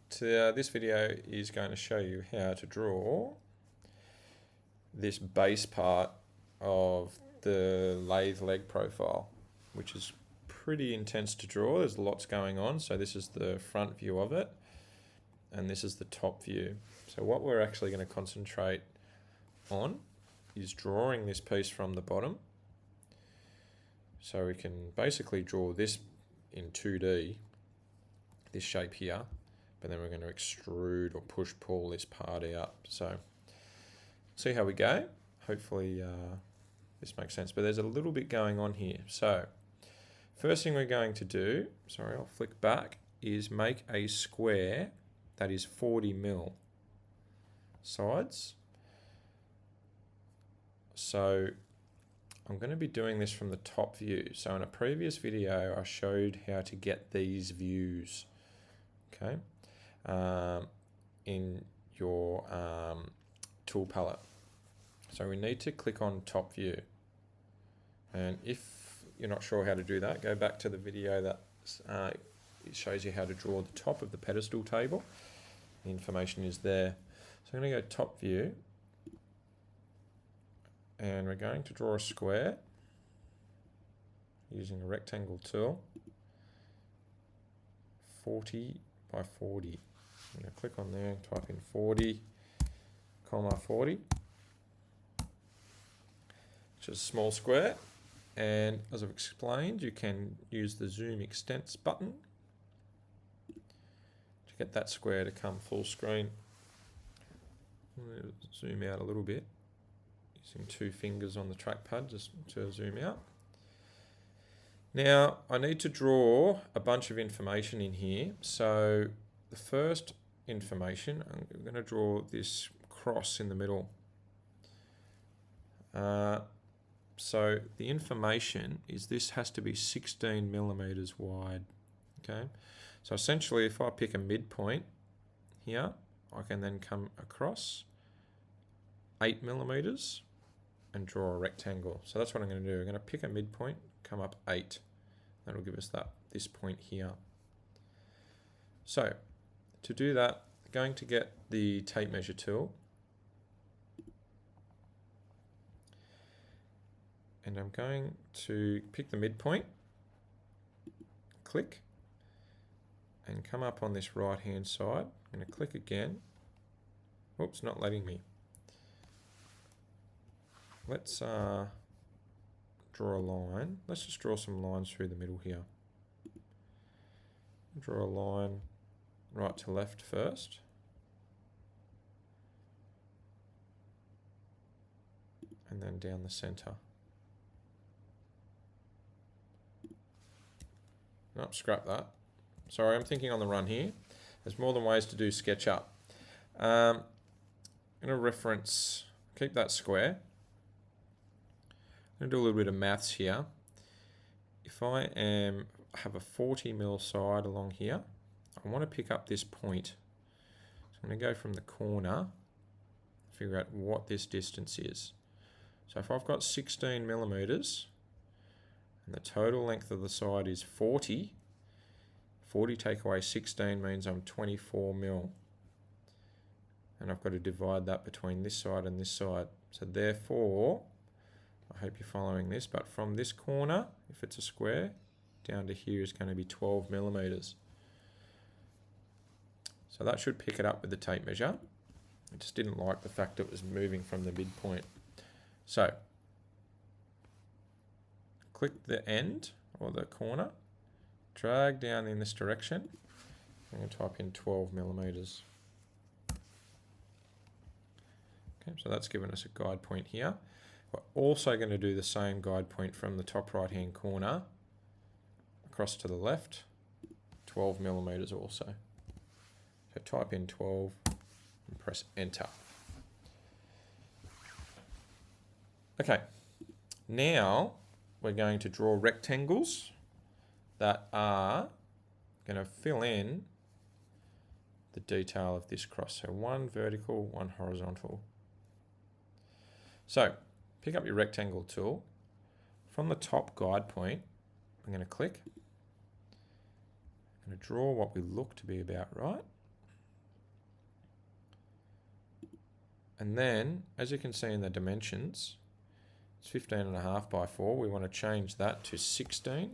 This video is going to show you how to draw this base part of the lathe leg profile, which is pretty intense to draw. There's lots going on. So this is the front view of it, and this is the top view. So what we're actually going to concentrate on is drawing this piece from the bottom. So we can basically draw this in 2D, this shape here, but then we're going to extrude or pull this part out. So see how we go. Hopefully this makes sense, but there's a little bit going on here. So first thing we're going to do, sorry, I'll flick back, is make a square that is 40 mil sides. So I'm going to be doing this from the top view. So in a previous video, I showed how to get these views, okay, in your tool palette. So we need to click on top view. And if you're not sure how to do that, go back to the video that it shows you how to draw the top of the pedestal table. The information is there. So I'm going to go top view. And we're going to draw a square using a rectangle tool, 40 by 40. I'm going to click on there and type in 40, comma 40, which is a small square. And as I've explained, you can use the zoom extents button to get that square to come full screen. Zoom out a little bit. Using 2 fingers on the trackpad just to zoom out. Now I need to draw a bunch of information in here. So the first information, I'm going to draw this cross in the middle. So the information is this has to be 16 millimeters wide. Okay, so essentially if I pick a midpoint here, I can then come across 8 millimeters and draw a rectangle. So that's what I'm going to do. I'm going to pick a midpoint, come up 8. That'll give us this point here. So to do that, I'm going to get the tape measure tool. And I'm going to pick the midpoint, click, and come up on this right hand side. I'm going to click again. Oops, not letting me. Let's draw a line. Let's just draw some lines through the middle here. Draw a line right to left first. And then down the center. Nope, scrap that. Sorry, I'm thinking on the run here. There's more than ways to do SketchUp. I'm going to reference, keep that square. I'm going to do a little bit of maths here. If I have a 40 mil side along here, I want to pick up this point. So I'm going to go from the corner, figure out what this distance is. So if I've got 16 millimeters, and the total length of the side is 40, 40 take away 16 means I'm 24 mil. And I've got to divide that between this side and this side. So therefore, I hope you're following this, but from this corner, if it's a square, down to here is going to be 12 millimeters. So that should pick it up with the tape measure. I just didn't like the fact it was moving from the midpoint. So click the end or the corner, drag down in this direction. I'm going to type in 12 millimeters. Okay, so that's given us a guide point here. We're also going to do the same guide point from the top right hand corner across to the left, 12 millimeters also. So type in 12 and press enter. Okay, now we're going to draw rectangles that are going to fill in the detail of this cross. So one vertical, one horizontal. So pick up your rectangle tool. From the top guide point, I'm going to click. I'm going to draw what we look to be about right. And then, as you can see in the dimensions, it's 15.5 by 4. We want to change that to 16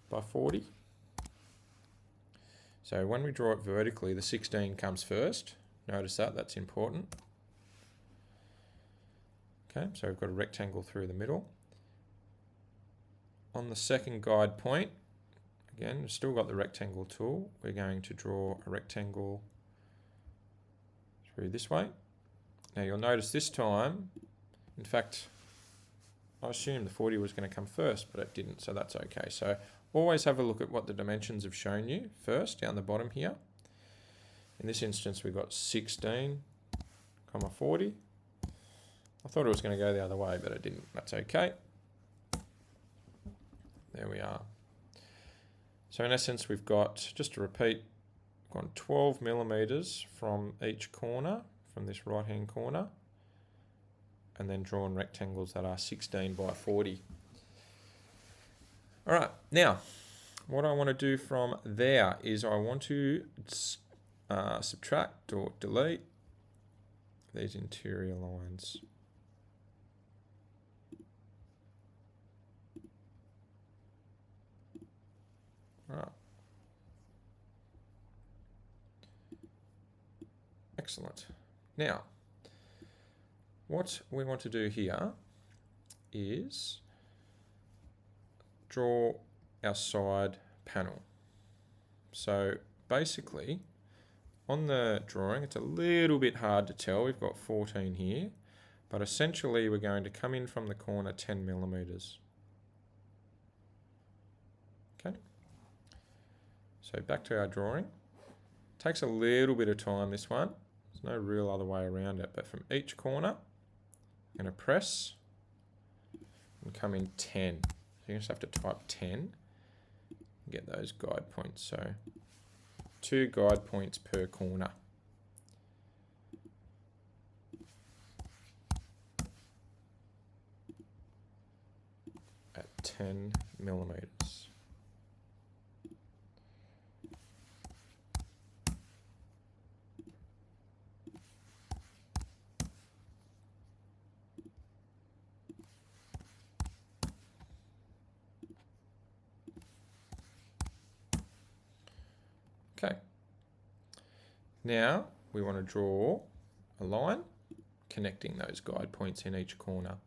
by 40. So when we draw it vertically, the 16 comes first. Notice that, that's important. Okay, so we've got a rectangle through the middle. On the second guide point, again, we've still got the rectangle tool. We're going to draw a rectangle through this way. Now you'll notice this time, in fact, I assumed the 40 was going to come first, but it didn't, so that's okay. So always have a look at what the dimensions have shown you first, down the bottom here. In this instance, we've got 16, 40. I thought it was going to go the other way, but it didn't. That's okay. There we are. So in essence, we've got, just to repeat, we've got 12 millimeters from each corner, from this right-hand corner, and then drawn rectangles that are 16 by 40. All right, now, what I want to do from there is I want to subtract or delete these interior lines. All right. Excellent. Now, what we want to do here is draw our side panel. So basically, on the drawing, it's a little bit hard to tell. We've got 14 here, but essentially we're going to come in from the corner 10 millimeters. Okay. So back to our drawing. Takes a little bit of time, this one. There's no real other way around it, but from each corner, I'm going to press and come in 10. So you just have to type 10 and get those guide points. So 2 guide points per corner. At 10 millimeters. Okay. Now we want to draw a line connecting those guide points in each corner.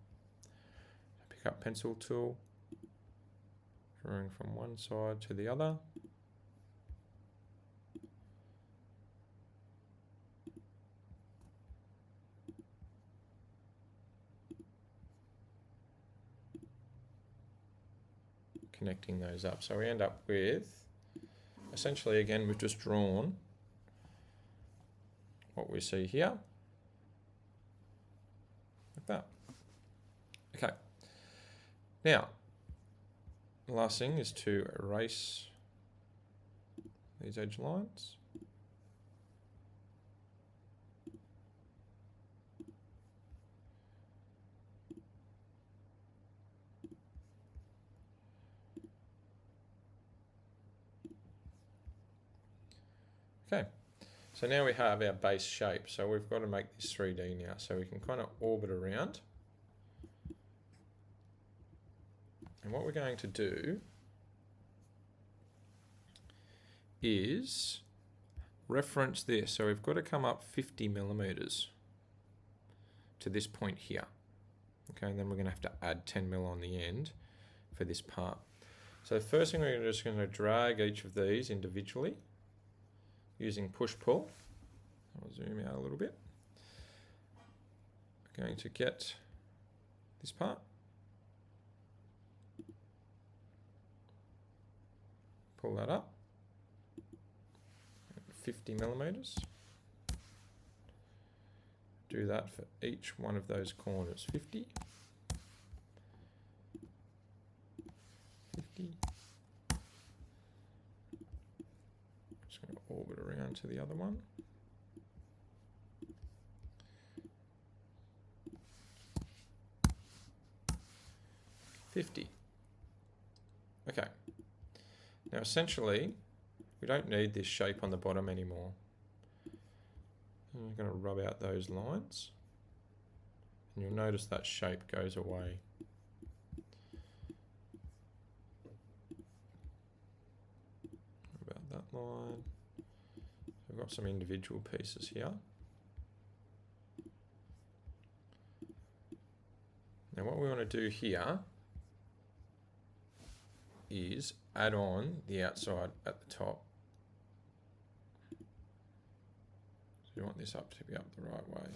Pick up pencil tool, drawing from one side to the other. Connecting those up. So we end up with, essentially, again, we've just drawn what we see here, like that. Okay. Now, the last thing is to erase these edge lines. Okay, so now we have our base shape. So we've got to make this 3D now. So we can kind of orbit around. And what we're going to do is reference this. So we've got to come up 50 millimeters to this point here. Okay, and then we're going to have to add 10 mil on the end for this part. So the first thing we're just going to drag each of these individually using push-pull. I'll zoom out a little bit. We're going to get this part. Pull that up. 50 millimeters. Do that for each one of those corners. 50. 50. Just going to orbit around to the other one. 50. Okay. Now essentially, we don't need this shape on the bottom anymore. And you're going to rub out those lines. And you'll notice that shape goes away. About that line. We've got some individual pieces here. Now what we want to do here is add on the outside at the top. So you want this up to be up the right way.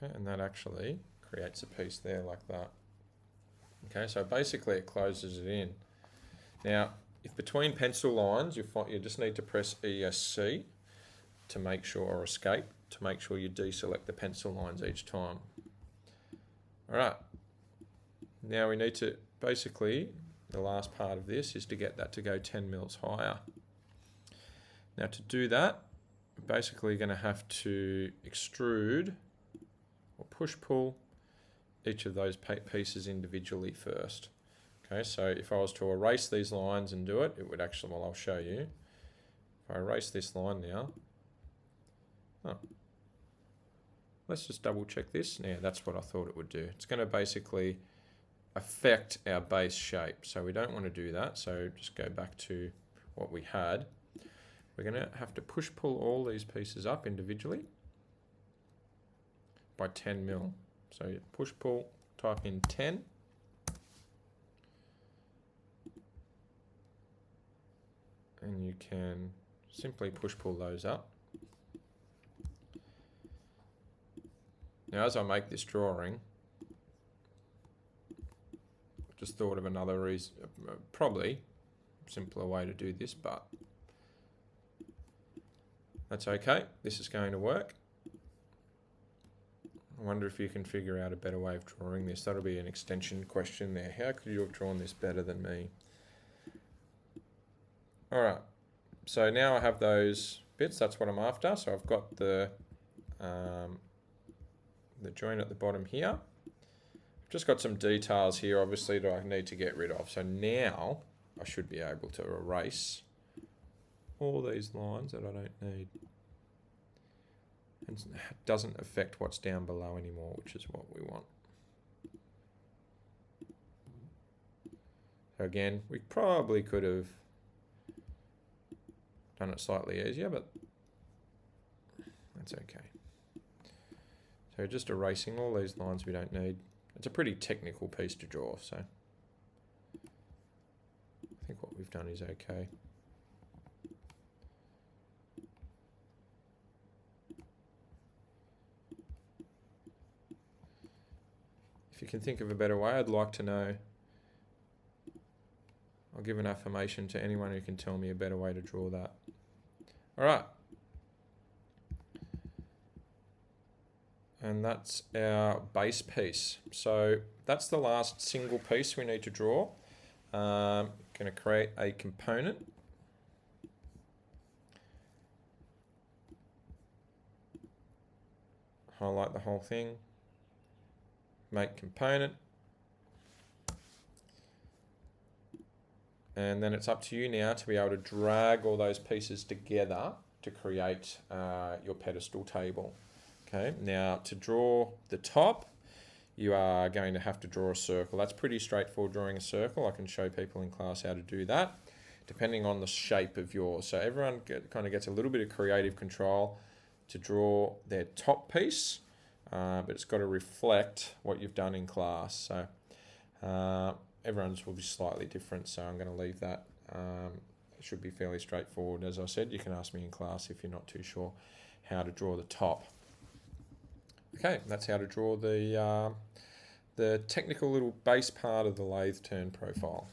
Okay, and that actually creates a piece there like that. Okay, so basically it closes it in. Now, if between pencil lines, you just need to press ESC to make sure, or escape, to make sure you deselect the pencil lines each time. All right, now we need to, basically, the last part of this is to get that to go 10 mils higher. Now to do that, we're basically going to have to extrude or push-pull each of those pieces individually first. Okay, so if I was to erase these lines and do it, it would actually, well, I'll show you. If I erase this line now, let's just double check this. Now that's what I thought it would do. It's going to basically affect our base shape. So we don't want to do that. So just go back to what we had. We're going to have to push-pull all these pieces up individually by 10 mil. So push-pull, type in 10. And you can simply push-pull those up. Now as I make this drawing, I just thought of another reason, probably simpler way to do this, but that's okay. This is going to work. I wonder if you can figure out a better way of drawing this. That'll be an extension question there. How could you have drawn this better than me? All right, so now I have those bits. That's what I'm after. So I've got the joint at the bottom here. I've just got some details here, obviously, that I need to get rid of. So now I should be able to erase all these lines that I don't need. And it doesn't affect what's down below anymore, which is what we want. So again, we probably could have done it slightly easier, but that's okay. So just erasing all these lines we don't need. It's a pretty technical piece to draw, so I think what we've done is okay. If you can think of a better way, I'd like to know. I'll give an affirmation to anyone who can tell me a better way to draw that. All right. And that's our base piece. So that's the last single piece we need to draw. Going to create a component. Highlight the whole thing. Make component. And then it's up to you now to be able to drag all those pieces together to create your pedestal table. Okay, now to draw the top, you are going to have to draw a circle. That's pretty straightforward, drawing a circle. I can show people in class how to do that, depending on the shape of yours. So everyone kind of gets a little bit of creative control to draw their top piece, but it's got to reflect what you've done in class. So everyone's will be slightly different, so I'm going to leave that. It should be fairly straightforward. As I said, you can ask me in class if you're not too sure how to draw the top. Okay, that's how to draw the technical little base part of the lathe turn profile.